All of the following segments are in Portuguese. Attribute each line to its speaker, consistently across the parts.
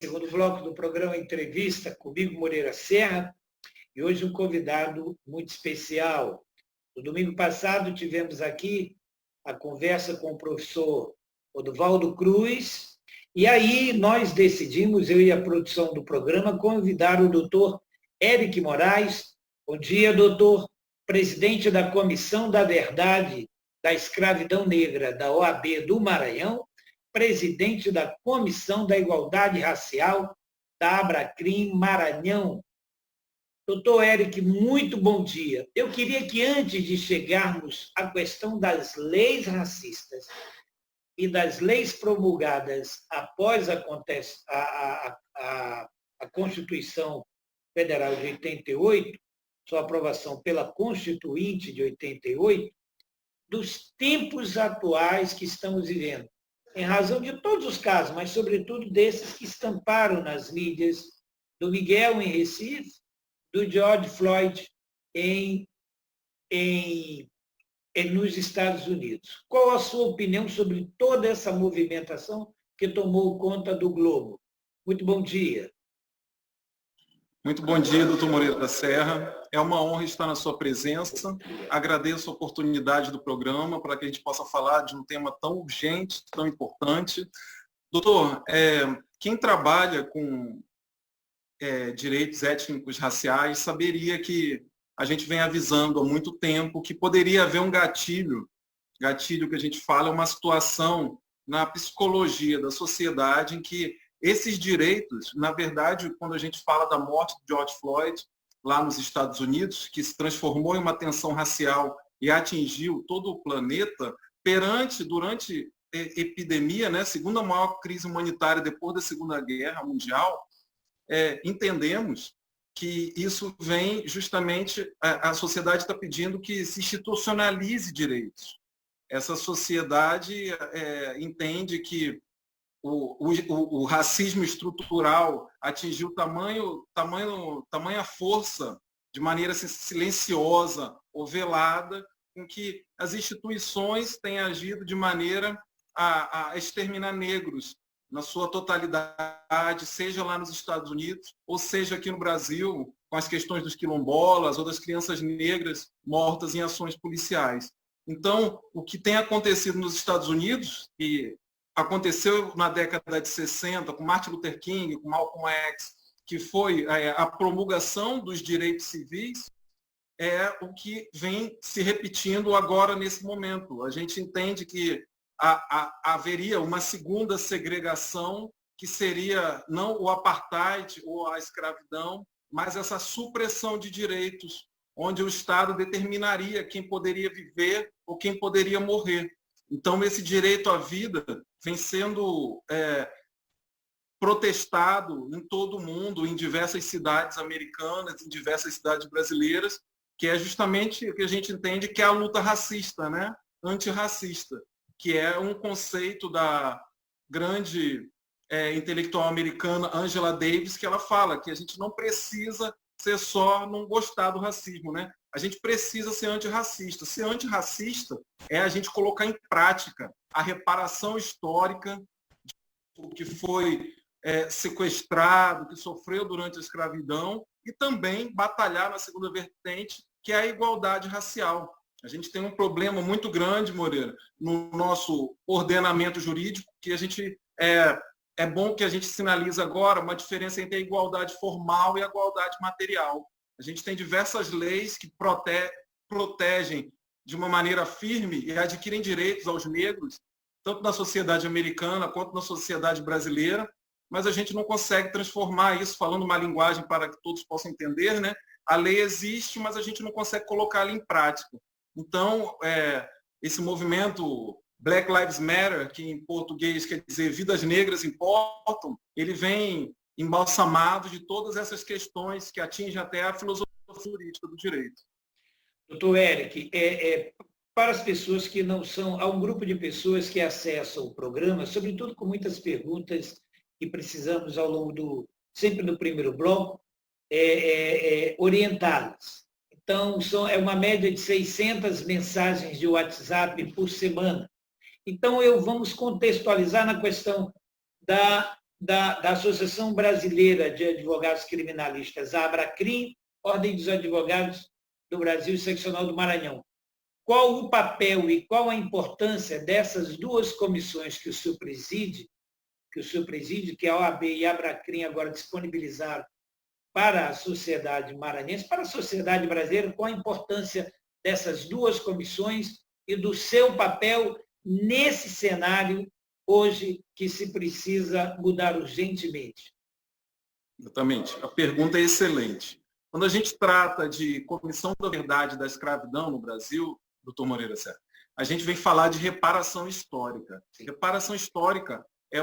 Speaker 1: Segundo bloco do programa Entrevista, comigo, Moreira Serra, e hoje um convidado muito especial. No domingo passado tivemos aqui a conversa com o professor Oduvaldo Cruz, e aí nós decidimos, eu e a produção do programa, convidar o doutor Eric Moraes. Bom dia, doutor, presidente da Comissão da Verdade da Escravidão Negra da OAB do Maranhão, presidente da Comissão da Igualdade Racial da Abracrim Maranhão. Doutor Eric, muito bom dia. Eu queria que, antes de chegarmos à questão das leis racistas e das leis promulgadas após a Constituição Federal de 88, sua aprovação pela Constituinte de 88, dos tempos atuais que estamos vivendo, em razão de todos os casos, mas sobretudo desses que estamparam nas mídias, do Miguel em Recife, do George Floyd nos Estados Unidos. Qual a sua opinião sobre toda essa movimentação que tomou conta do globo? Muito bom dia.
Speaker 2: Muito bom dia, doutor Moreira da Serra. É uma honra estar na sua presença. Agradeço a oportunidade do programa para que a gente possa falar de um tema tão urgente, tão importante. Doutor, quem trabalha com direitos étnicos raciais saberia que a gente vem avisando há muito tempo que poderia haver um gatilho que a gente fala é uma situação na psicologia da sociedade em que esses direitos, na verdade, quando a gente fala da morte de George Floyd, lá nos Estados Unidos, que se transformou em uma tensão racial e atingiu todo o planeta, durante a epidemia, né, segunda maior crise humanitária depois da Segunda Guerra Mundial, entendemos que isso vem justamente, a sociedade está pedindo que se institucionalize direitos. Essa sociedade entende que o racismo estrutural atingiu tamanha força, de maneira silenciosa ou velada, com que as instituições têm agido de maneira a exterminar negros na sua totalidade, seja lá nos Estados Unidos, ou seja aqui no Brasil, com as questões dos quilombolas ou das crianças negras mortas em ações policiais. Então, o que tem acontecido nos Estados Unidos, e aconteceu na década de 60, com Martin Luther King, com Malcolm X, que foi a promulgação dos direitos civis, é o que vem se repetindo agora nesse momento. A gente entende que haveria uma segunda segregação, que seria não o apartheid ou a escravidão, mas essa supressão de direitos, onde o Estado determinaria quem poderia viver ou quem poderia morrer. Então, esse direito à vida vem sendo protestado em todo o mundo, em diversas cidades americanas, em diversas cidades brasileiras, que é justamente o que a gente entende que é a luta racista, né? Antirracista, que é um conceito da grande intelectual americana Angela Davis, que ela fala que a gente não precisa ser só não gostar do racismo, né? A gente precisa ser antirracista. Ser antirracista é a gente colocar em prática a reparação histórica do que foi sequestrado, que sofreu durante a escravidão, e também batalhar na segunda vertente, que é a igualdade racial. A gente tem um problema muito grande, Moreira, no nosso ordenamento jurídico, que a gente é bom que a gente sinalize agora uma diferença entre a igualdade formal e a igualdade material. A gente tem diversas leis que protegem de uma maneira firme e adquirem direitos aos negros, tanto na sociedade americana quanto na sociedade brasileira, mas a gente não consegue transformar isso, falando uma linguagem para que todos possam entender, né? A lei existe, mas a gente não consegue colocá-la em prática. Então, esse movimento Black Lives Matter, que em português quer dizer vidas negras importam, ele vem embalsamado de todas essas questões que atingem até a filosofia jurídica do direito.
Speaker 1: Doutor Eric, para as pessoas que não são, há um grupo de pessoas que acessam o programa, sobretudo com muitas perguntas que precisamos ao longo sempre no primeiro bloco, orientá-las. Então, é uma média de 600 mensagens de WhatsApp por semana. Então, vamos contextualizar na questão da Associação Brasileira de Advogados Criminalistas, a ABRACRIM, Ordem dos Advogados do Brasil e Seccional do Maranhão. Qual o papel e qual a importância dessas duas comissões que o senhor preside, que a OAB e a ABRACRIM agora disponibilizaram para a sociedade maranhense, para a sociedade brasileira, qual a importância dessas duas comissões e do seu papel nesse cenário hoje que se precisa mudar urgentemente?
Speaker 2: Exatamente. A pergunta é excelente. Quando a gente trata de Comissão da Verdade da Escravidão no Brasil, doutor Moreira Serra, a gente vem falar de reparação histórica. Reparação histórica é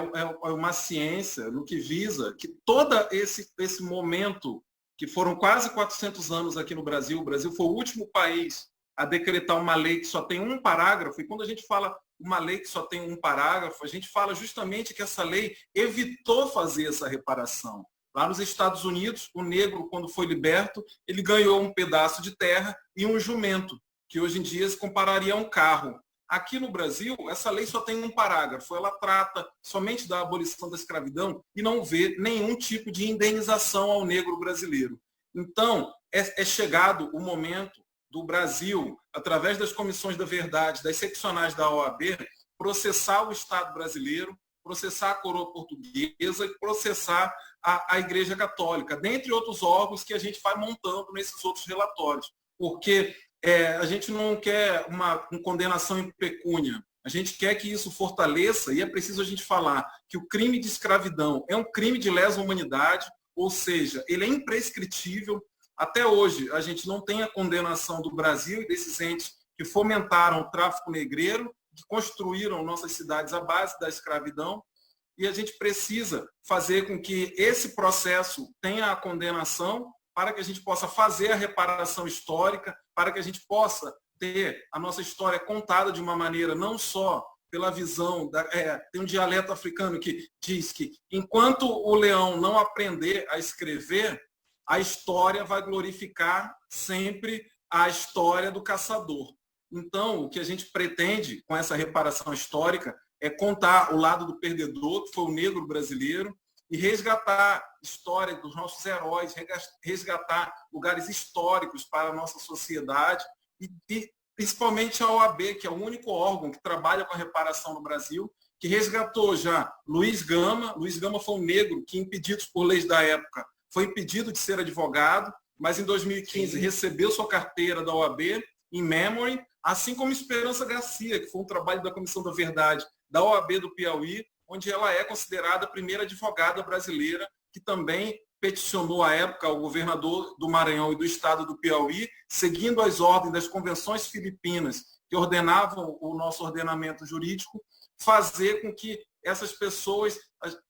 Speaker 2: uma ciência no que visa que todo esse momento, que foram quase 400 anos aqui no Brasil, o Brasil foi o último país a decretar uma lei que só tem um parágrafo, e quando a gente fala uma lei que só tem um parágrafo, a gente fala justamente que essa lei evitou fazer essa reparação. Lá nos Estados Unidos, o negro, quando foi liberto, ele ganhou um pedaço de terra e um jumento, que hoje em dia se compararia a um carro. Aqui no Brasil, essa lei só tem um parágrafo, ela trata somente da abolição da escravidão e não vê nenhum tipo de indenização ao negro brasileiro. Então, é chegado o momento do Brasil, através das comissões da verdade, das seccionais da OAB, processar o Estado brasileiro, processar a coroa portuguesa e processar a Igreja Católica, dentre outros órgãos que a gente vai montando nesses outros relatórios. Porque a gente não quer uma condenação em pecúnia, a gente quer que isso fortaleça, e é preciso a gente falar que o crime de escravidão é um crime de lesa humanidade, ou seja, ele é imprescritível. Até hoje, a gente não tem a condenação do Brasil e desses entes que fomentaram o tráfico negreiro, que construíram nossas cidades à base da escravidão, e a gente precisa fazer com que esse processo tenha a condenação para que a gente possa fazer a reparação histórica, para que a gente possa ter a nossa história contada de uma maneira não só pela visão, tem um dialeto africano que diz que enquanto o leão não aprender a escrever, a história vai glorificar sempre a história do caçador. Então, o que a gente pretende com essa reparação histórica é contar o lado do perdedor, que foi o negro brasileiro, e resgatar a história dos nossos heróis, resgatar lugares históricos para a nossa sociedade, e principalmente a OAB, que é o único órgão que trabalha com a reparação no Brasil, que resgatou já Luiz Gama. Luiz Gama foi um negro que, impedido por leis da época, foi impedido de ser advogado, mas em 2015 recebeu sua carteira da OAB em memory, assim como Esperança Garcia, que foi um trabalho da Comissão da Verdade da OAB do Piauí, onde ela é considerada a primeira advogada brasileira, que também peticionou à época ao governador do Maranhão e do estado do Piauí, seguindo as ordens das convenções filipinas que ordenavam o nosso ordenamento jurídico, fazer com que essas pessoas,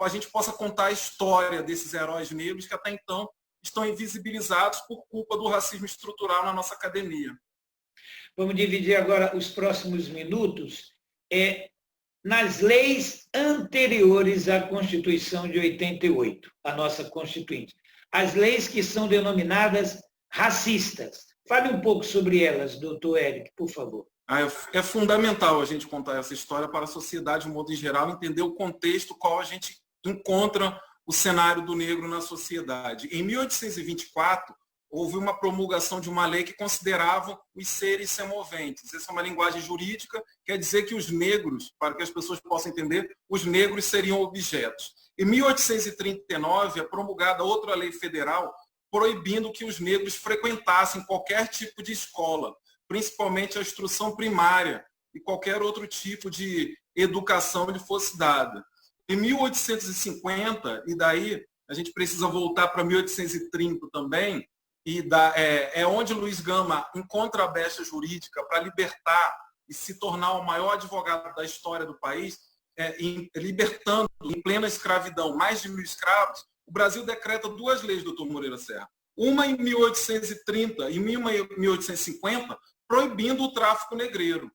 Speaker 2: a gente possa contar a história desses heróis negros que até então estão invisibilizados por culpa do racismo estrutural na nossa academia.
Speaker 1: Vamos dividir agora os próximos minutos nas leis anteriores à Constituição de 88, a nossa Constituinte. As leis que são denominadas racistas. Fale um pouco sobre elas, doutor Éric, por favor.
Speaker 2: É fundamental a gente contar essa história para a sociedade, de modo em geral, entender o contexto qual a gente encontra o cenário do negro na sociedade. Em 1824, houve uma promulgação de uma lei que considerava os seres semoventes. Essa é uma linguagem jurídica, quer dizer que os negros, para que as pessoas possam entender, os negros seriam objetos. Em 1839, é promulgada outra lei federal proibindo que os negros frequentassem qualquer tipo de escola, principalmente a instrução primária e qualquer outro tipo de educação que fosse dada. Em 1850, e daí a gente precisa voltar para 1830 também, é onde Luiz Gama encontra a brecha jurídica para libertar e se tornar o maior advogado da história do país, libertando em plena escravidão mais de 1.000 escravos. O Brasil decreta duas leis, doutor Moreira Serra. Uma em 1830 e uma em 1850, proibindo o tráfico negreiro.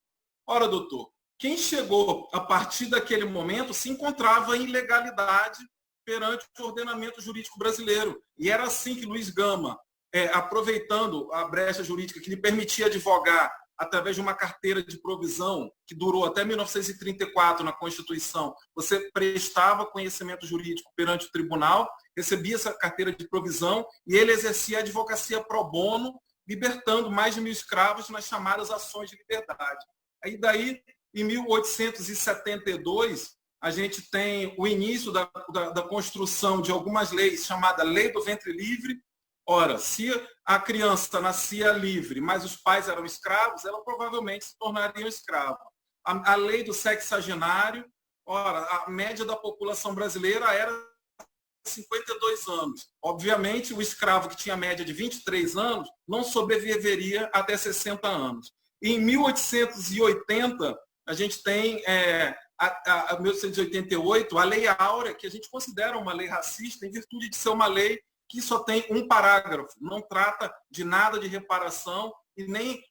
Speaker 2: Ora, doutor, quem chegou a partir daquele momento se encontrava em ilegalidade perante o ordenamento jurídico brasileiro. E era assim que Luiz Gama, aproveitando a brecha jurídica que lhe permitia advogar através de uma carteira de provisão que durou até 1934 na Constituição, você prestava conhecimento jurídico perante o tribunal, recebia essa carteira de provisão e ele exercia a advocacia pro bono, libertando mais de 1.000 escravos nas chamadas ações de liberdade. Aí daí, em 1872, a gente tem o início da construção de algumas leis, chamada Lei do Ventre Livre. Ora, se a criança nascia livre, mas os pais eram escravos, ela provavelmente se tornaria escrava. A lei do sexagenário, ora, a média da população brasileira era 52 anos. Obviamente, o escravo que tinha média de 23 anos não sobreviveria até 60 anos. E em 1880, a gente tem, 1888, a Lei Áurea, que a gente considera uma lei racista, em virtude de ser uma lei que só tem um parágrafo, não trata de nada de reparação e nem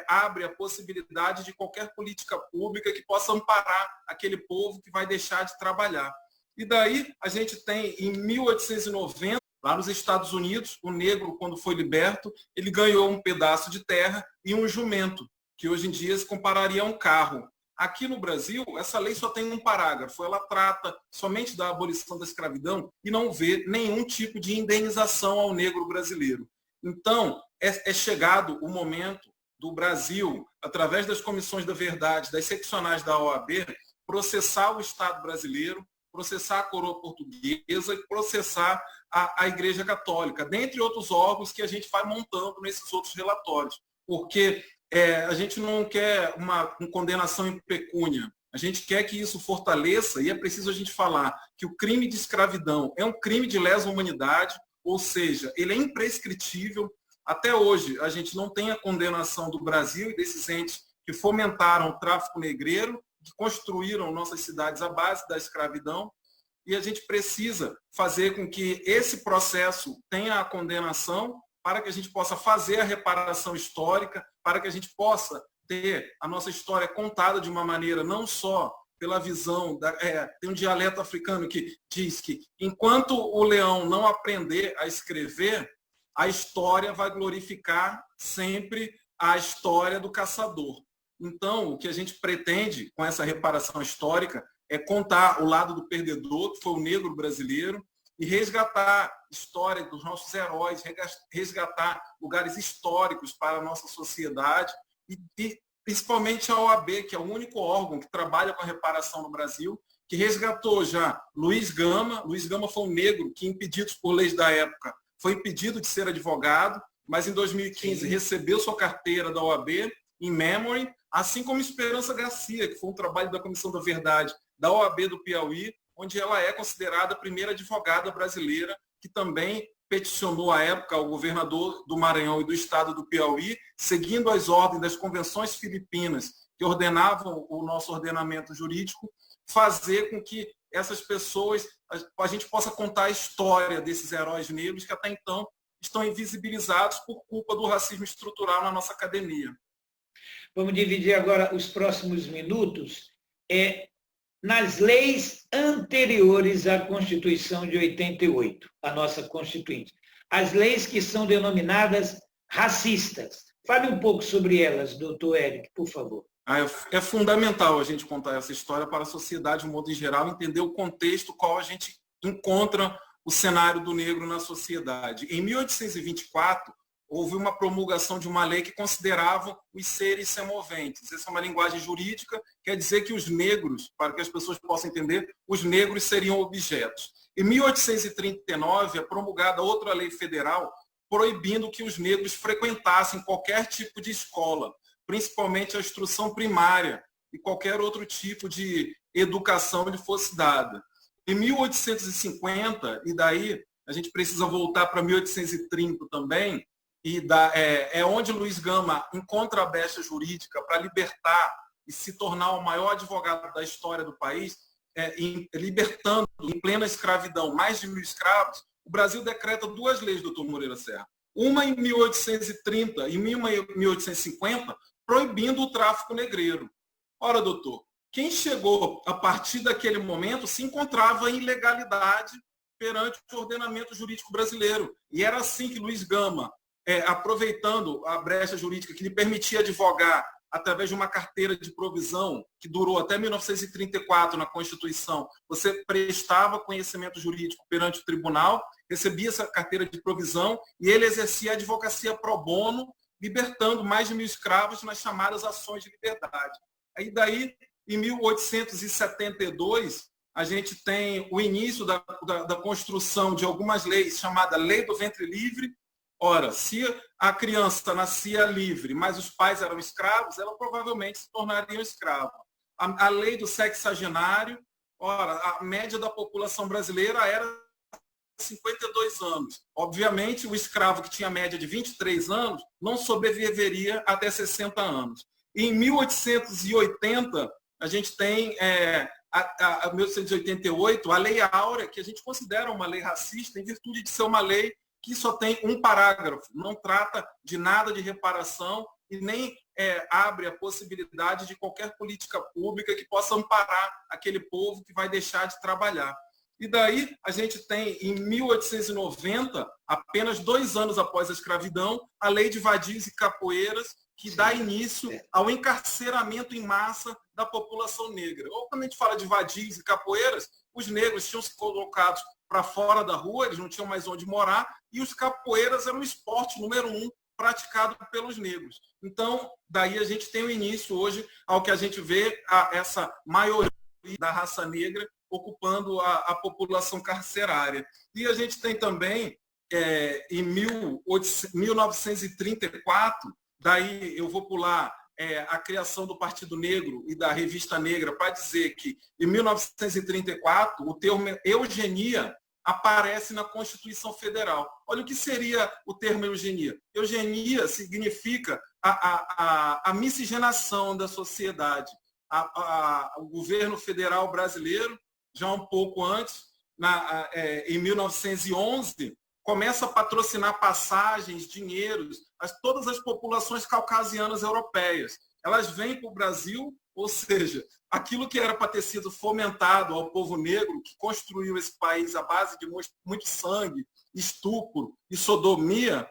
Speaker 2: abre a possibilidade de qualquer política pública que possa amparar aquele povo que vai deixar de trabalhar. E daí a gente tem, em 1890, lá nos Estados Unidos, o negro, quando foi liberto, ele ganhou um pedaço de terra e um jumento, que hoje em dia se compararia a um carro. Aqui no Brasil, essa lei só tem um parágrafo, ela trata somente da abolição da escravidão e não vê nenhum tipo de indenização ao negro brasileiro. Então, é chegado o momento do Brasil, através das comissões da verdade, das seccionais da OAB, processar o Estado brasileiro, processar a coroa portuguesa e processar a Igreja Católica, dentre outros órgãos que a gente vai montando nesses outros relatórios. Porque a gente não quer uma condenação em pecúnia, a gente quer que isso fortaleça, e é preciso a gente falar que o crime de escravidão é um crime de lesa humanidade, ou seja, ele é imprescritível. Até hoje, a gente não tem a condenação do Brasil e desses entes que fomentaram o tráfico negreiro, que construíram nossas cidades à base da escravidão, e a gente precisa fazer com que esse processo tenha a condenação para que a gente possa fazer a reparação histórica, para que a gente possa ter a nossa história contada de uma maneira não só pela visão, tem um dialeto africano que diz que enquanto o leão não aprender a escrever, a história vai glorificar sempre a história do caçador. Então, o que a gente pretende com essa reparação histórica é contar o lado do perdedor, que foi o negro brasileiro, e resgatar a história dos nossos heróis, resgatar lugares históricos para a nossa sociedade, e principalmente a OAB, que é o único órgão que trabalha com a reparação no Brasil, que resgatou já Luiz Gama. Luiz Gama foi um negro que, impedido por leis da época, foi impedido de ser advogado, mas em 2015 recebeu sua carteira da OAB, em memory, assim como Esperança Garcia, que foi um trabalho da Comissão da Verdade da OAB do Piauí, onde ela é considerada a primeira advogada brasileira, que também peticionou à época ao governador do Maranhão e do estado do Piauí, seguindo as ordens das convenções filipinas que ordenavam o nosso ordenamento jurídico, fazer com que essas pessoas, a gente possa contar a história desses heróis negros que até então estão invisibilizados por culpa do racismo estrutural na nossa academia.
Speaker 1: Vamos dividir agora os próximos minutos nas leis anteriores à Constituição de 88, a nossa Constituinte. As leis que são denominadas racistas. Fale um pouco sobre elas, doutor Éric, por favor.
Speaker 2: É fundamental a gente contar essa história para a sociedade, de modo em geral, entender o contexto qual a gente encontra o cenário do negro na sociedade. Em 1824, houve uma promulgação de uma lei que considerava os seres semoventes. Essa é uma linguagem jurídica, quer dizer que os negros, para que as pessoas possam entender, os negros seriam objetos. Em 1839, é promulgada outra lei federal proibindo que os negros frequentassem qualquer tipo de escola, principalmente a instrução primária e qualquer outro tipo de educação lhe fosse dada. Em 1850, e daí a gente precisa voltar para 1830 também, é onde Luiz Gama encontra a brecha jurídica para libertar e se tornar o maior advogado da história do país, libertando em plena escravidão mais de 1.000 escravos. O Brasil decreta duas leis, doutor Moreira Serra. Uma em 1830 e uma em 1850, proibindo o tráfico negreiro. Ora, doutor, quem chegou a partir daquele momento se encontrava em ilegalidade perante o ordenamento jurídico brasileiro. E era assim que Luiz Gama, aproveitando a brecha jurídica que lhe permitia advogar através de uma carteira de provisão que durou até 1934 na Constituição. Você prestava conhecimento jurídico perante o tribunal, recebia essa carteira de provisão e ele exercia a advocacia pro bono, libertando mais de 1.000 escravos nas chamadas ações de liberdade. Aí daí, em 1872, a gente tem o início da construção de algumas leis, chamada Lei do Ventre Livre. Ora, se a criança nascia livre, mas os pais eram escravos, ela provavelmente se tornaria escrava. A lei do sexagenário, ora, a média da população brasileira era 52 anos. Obviamente, o escravo que tinha média de 23 anos não sobreviveria até 60 anos. E em 1880, a gente tem, 1888, a Lei Áurea, que a gente considera uma lei racista, em virtude de ser uma lei que só tem um parágrafo, não trata de nada de reparação e nem abre a possibilidade de qualquer política pública que possa amparar aquele povo que vai deixar de trabalhar. E daí a gente tem, em 1890, apenas 2 anos após a escravidão, a Lei de Vadios e Capoeiras, que dá início ao encarceramento em massa da população negra. Ou quando a gente fala de vadios e capoeiras, os negros tinham se colocado para fora da rua, eles não tinham mais onde morar, e os capoeiras eram o esporte número 1 praticado pelos negros. Então, daí a gente tem o início hoje ao que a gente vê essa maioria da raça negra ocupando a população carcerária. E a gente tem também, em 1934, daí eu vou pular a criação do Partido Negro e da Revista Negra para dizer que, em 1934, o termo eugenia aparece na Constituição Federal. Olha o que seria o termo eugenia. Eugenia significa a miscigenação da sociedade. O governo federal brasileiro, já um pouco antes, em 1911, começa a patrocinar passagens, dinheiros, todas as populações caucasianas europeias. Elas vêm para o Brasil, ou seja, aquilo que era para ter sido fomentado ao povo negro, que construiu esse país à base de muito sangue, estupro e sodomia,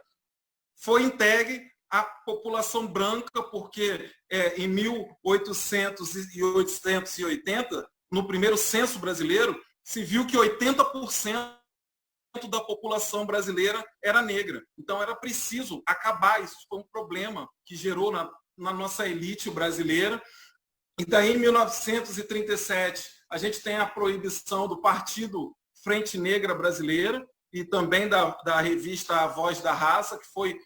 Speaker 2: foi entregue à população branca, porque em 1880, no primeiro censo brasileiro, se viu que 80% da população brasileira era negra. Então era preciso acabar, isso foi um problema que gerou na nossa elite brasileira. E daí, em 1937, a gente tem a proibição do Partido Frente Negra Brasileira e também da revista A Voz da Raça, que foi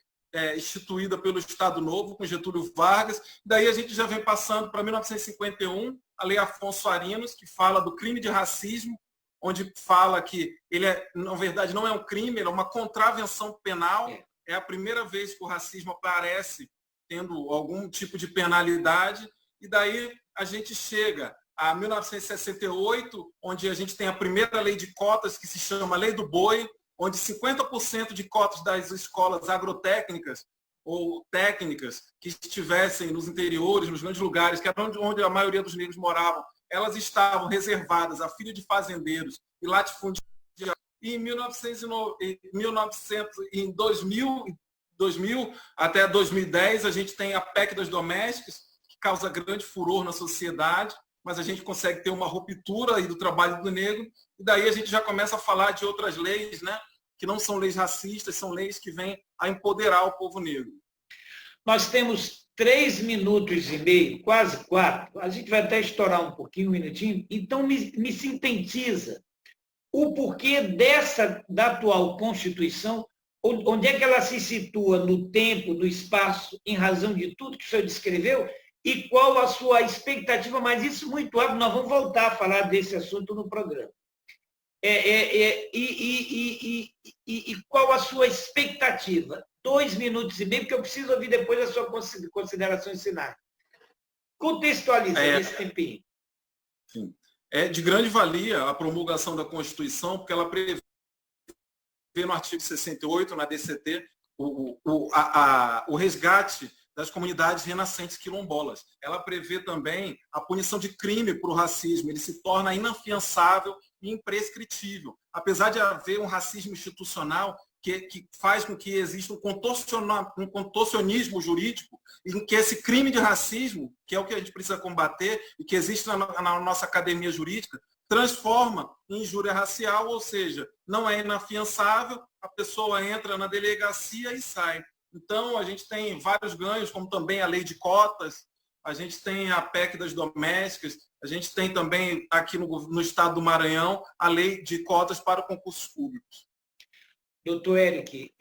Speaker 2: instituída pelo Estado Novo, com Getúlio Vargas. Daí a gente já vem passando para 1951, a Lei Afonso Arinos, que fala do crime de racismo, onde fala que ele, na verdade, não é um crime, ele é uma contravenção penal. É a primeira vez que o racismo aparece tendo algum tipo de penalidade. E daí a gente chega a 1968, onde a gente tem a primeira lei de cotas, que se chama Lei do Boi, onde 50% de cotas das escolas agrotécnicas ou técnicas que estivessem nos interiores, nos grandes lugares, que era onde a maioria dos negros moravam, elas estavam reservadas a filhos de fazendeiros e latifúndios. E em 2000 até 2010, a gente tem a PEC das domésticas, que causa grande furor na sociedade, mas a gente consegue ter uma ruptura aí do trabalho do negro, e daí a gente já começa a falar de outras leis, né, que não são leis racistas, são leis que vêm a empoderar o povo negro.
Speaker 1: Nós temos 3 minutos e meio, quase 4. A gente vai até estourar um pouquinho, um minutinho. Então, me sintetiza o porquê da atual Constituição, onde é que ela se situa no tempo, no espaço, em razão de tudo que o senhor descreveu, e qual a sua expectativa, mas isso muito rápido, nós vamos voltar a falar desse assunto no programa. E qual a sua expectativa? 2 minutos e meio, porque eu preciso ouvir depois a sua consideração final. Contextualiza esse tempinho.
Speaker 2: Sim. É de grande valia a promulgação da Constituição, porque ela prevê no artigo 68, na DCT, o resgate das comunidades renascentes quilombolas. Ela prevê também a punição de crime por racismo. Ele se torna inafiançável e imprescritível. Apesar de haver um racismo institucional que faz com que exista um contorcionismo jurídico, em que esse crime de racismo, que é o que a gente precisa combater e que existe na nossa academia jurídica, transforma em injúria racial, ou seja, não é inafiançável, a pessoa entra na delegacia e sai. Então, a gente tem vários ganhos, como também a lei de cotas, a gente tem a PEC das domésticas, a gente tem também aqui no estado do Maranhão a lei de cotas para concursos públicos.
Speaker 1: Doutor Eric,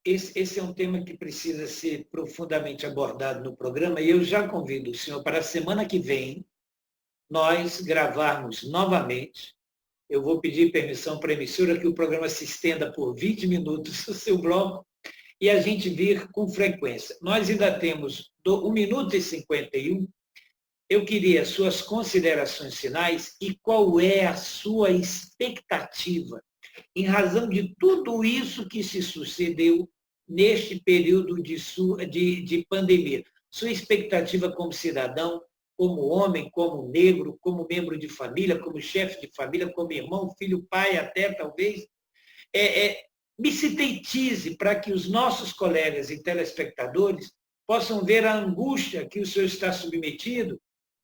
Speaker 1: esse é um tema que precisa ser profundamente abordado no programa e eu já convido o senhor para a semana que vem nós gravarmos novamente. Eu vou pedir permissão para a emissora que o programa se estenda por 20 minutos, o seu bloco, e a gente vir com frequência. Nós ainda temos 1 minuto e 51. Eu queria suas considerações finais e qual é a sua expectativa em razão de tudo isso que se sucedeu neste período de pandemia. Sua expectativa como cidadão, como homem, como negro, como membro de família, como chefe de família, como irmão, filho, pai, até talvez. Me sintetize para que os nossos colegas e telespectadores possam ver a angústia que o senhor está submetido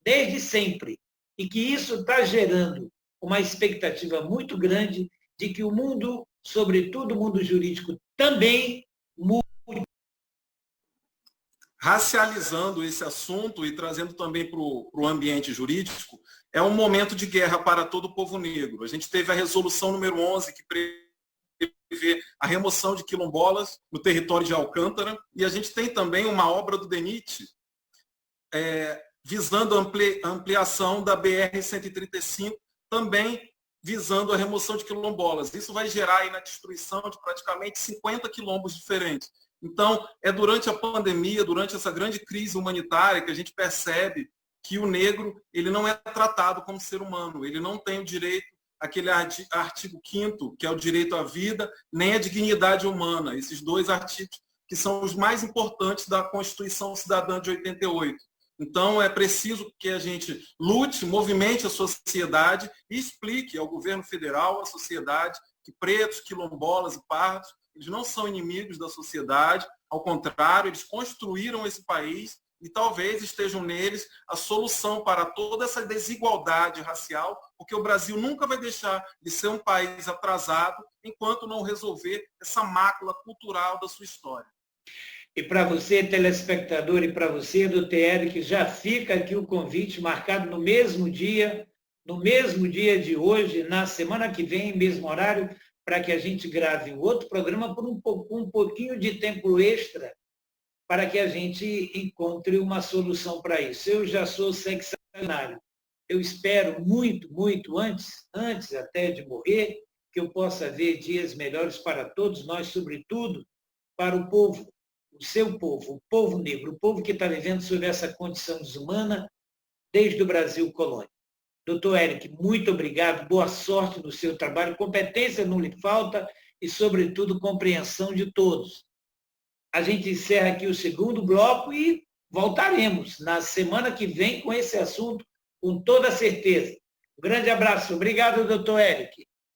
Speaker 1: desde sempre e que isso está gerando uma expectativa muito grande de que o mundo, sobretudo o mundo jurídico, também mude.
Speaker 2: Racializando esse assunto e trazendo também para o ambiente jurídico, é um momento de guerra para todo o povo negro. A gente teve a resolução número 11, que prevê a remoção de quilombolas no território de Alcântara, e a gente tem também uma obra do DENIT, visando a ampliação da BR-135, também visando a remoção de quilombolas. Isso vai gerar aí na destruição de praticamente 50 quilombos diferentes. Então, é durante a pandemia, durante essa grande crise humanitária, que a gente percebe que o negro ele não é tratado como ser humano, ele não tem o direito, aquele artigo 5º, que é o direito à vida, nem a dignidade humana, esses dois artigos que são os mais importantes da Constituição Cidadã de 88. Então, é preciso que a gente lute, movimente a sociedade e explique ao governo federal, à sociedade, que pretos, quilombolas e pardos, eles não são inimigos da sociedade, ao contrário, eles construíram esse país e talvez estejam neles a solução para toda essa desigualdade racial, porque o Brasil nunca vai deixar de ser um país atrasado enquanto não resolver essa mácula cultural da sua história.
Speaker 1: E para você, telespectador, e para você, doutor Eric, já fica aqui o convite marcado no mesmo dia de hoje, na semana que vem, mesmo horário, para que a gente grave um outro programa por um pouquinho de tempo extra, para que a gente encontre uma solução para isso. Eu já sou sexagenário. Eu espero muito, muito antes até de morrer, que eu possa ver dias melhores para todos nós, sobretudo para o povo, o seu povo, o povo negro, o povo que está vivendo sob essa condição desumana desde o Brasil colônia. Doutor Eric, muito obrigado, boa sorte no seu trabalho, competência não lhe falta e, sobretudo, compreensão de todos. A gente encerra aqui o segundo bloco e voltaremos na semana que vem com esse assunto, com toda certeza. Um grande abraço. Obrigado, doutor Eric.